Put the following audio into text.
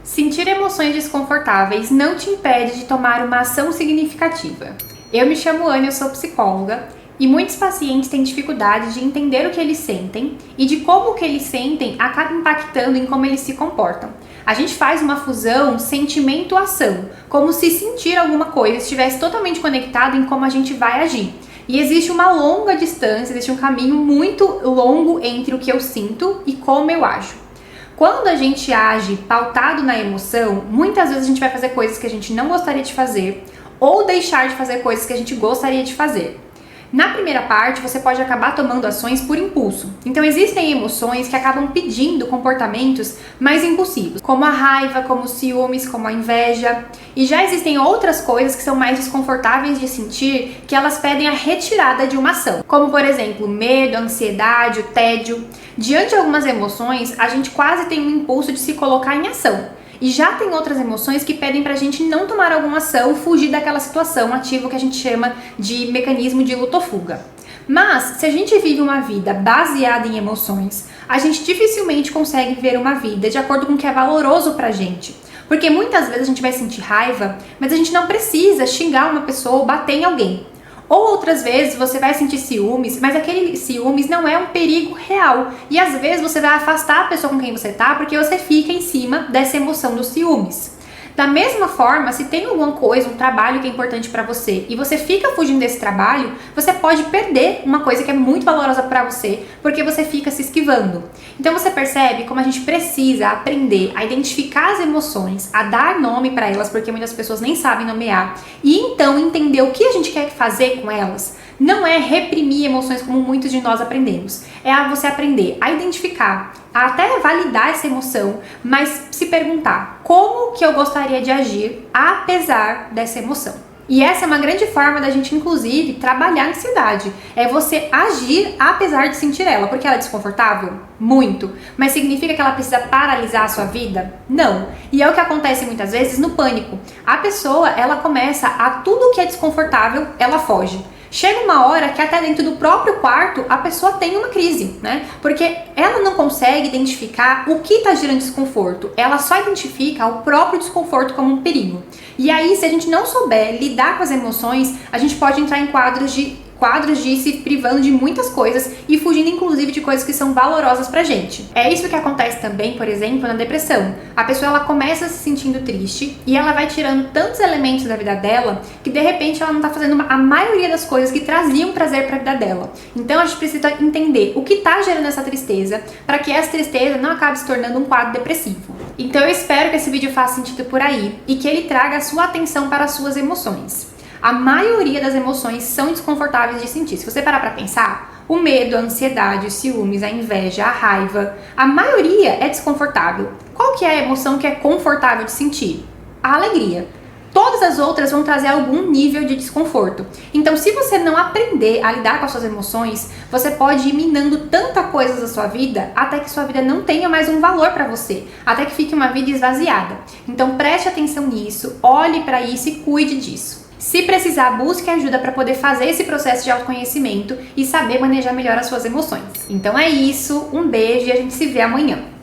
Sentir emoções desconfortáveis não te impede de tomar uma ação significativa. Eu me chamo Ana, eu sou psicóloga e muitos pacientes têm dificuldade de entender o que eles sentem e de como o que eles sentem acaba impactando em como eles se comportam. A gente faz uma fusão sentimento-ação, como se sentir alguma coisa estivesse totalmente conectado em como a gente vai agir. E existe uma longa distância, existe um caminho muito longo entre o que eu sinto e como eu ajo. Quando a gente age pautado na emoção, muitas vezes a gente vai fazer coisas que a gente não gostaria de fazer ou deixar de fazer coisas que a gente gostaria de fazer. Na primeira parte, você pode acabar tomando ações por impulso. Então existem emoções que acabam pedindo comportamentos mais impulsivos, como a raiva, como os ciúmes, como a inveja. E já existem outras coisas que são mais desconfortáveis de sentir, que elas pedem a retirada de uma ação, como por exemplo, o medo, a ansiedade, o tédio. Diante de algumas emoções, a gente quase tem um impulso de se colocar em ação. E já tem outras emoções que pedem pra gente não tomar alguma ação, fugir daquela situação, ativa o que a gente chama de mecanismo de luta ou fuga. Mas, se a gente vive uma vida baseada em emoções, a gente dificilmente consegue viver uma vida de acordo com o que é valoroso pra gente. Porque muitas vezes a gente vai sentir raiva, mas a gente não precisa xingar uma pessoa ou bater em alguém. Ou outras vezes você vai sentir ciúmes, mas aquele ciúmes não é um perigo real. E às vezes você vai afastar a pessoa com quem você tá porque você fica em cima dessa emoção dos ciúmes. Da mesma forma, se tem alguma coisa, um trabalho que é importante pra você e você fica fugindo desse trabalho, você pode perder uma coisa que é muito valorosa pra você porque você fica se esquivando. Então você percebe como a gente precisa aprender a identificar as emoções, a dar nome pra elas, porque muitas pessoas nem sabem nomear, e então entender o que a gente quer fazer com elas. Não é reprimir emoções como muitos de nós aprendemos. É você aprender a identificar, a até validar essa emoção, mas se perguntar como que eu gostaria de agir apesar dessa emoção. E essa é uma grande forma da gente, inclusive, trabalhar a ansiedade. É você agir apesar de sentir ela. Porque ela é desconfortável? Muito. Mas significa que ela precisa paralisar a sua vida? Não. E é o que acontece muitas vezes no pânico. A pessoa, ela começa a tudo que é desconfortável, ela foge. Chega uma hora que até dentro do próprio quarto a pessoa tem uma crise, né? Porque ela não consegue identificar o que está gerando desconforto. Ela só identifica o próprio desconforto como um perigo. E aí, se a gente não souber lidar com as emoções, a gente pode entrar em quadros de se privando de muitas coisas e fugindo inclusive de coisas que são valorosas pra gente. É isso que acontece também, por exemplo, na depressão. A pessoa ela começa se sentindo triste e ela vai tirando tantos elementos da vida dela que de repente ela não tá fazendo a maioria das coisas que traziam prazer pra vida dela. Então a gente precisa entender o que tá gerando essa tristeza para que essa tristeza não acabe se tornando um quadro depressivo. Então eu espero que esse vídeo faça sentido por aí e que ele traga a sua atenção para as suas emoções. A maioria das emoções são desconfortáveis de sentir. Se você parar pra pensar, o medo, a ansiedade, os ciúmes, a inveja, a raiva, a maioria é desconfortável. Qual que é a emoção que é confortável de sentir? A alegria. Todas as outras vão trazer algum nível de desconforto. Então, se você não aprender a lidar com as suas emoções, você pode ir minando tanta coisa da sua vida até que sua vida não tenha mais um valor pra você, até que fique uma vida esvaziada. Então, preste atenção nisso, olhe pra isso e cuide disso. Se precisar, busque ajuda para poder fazer esse processo de autoconhecimento e saber manejar melhor as suas emoções. Então é isso, um beijo e a gente se vê amanhã.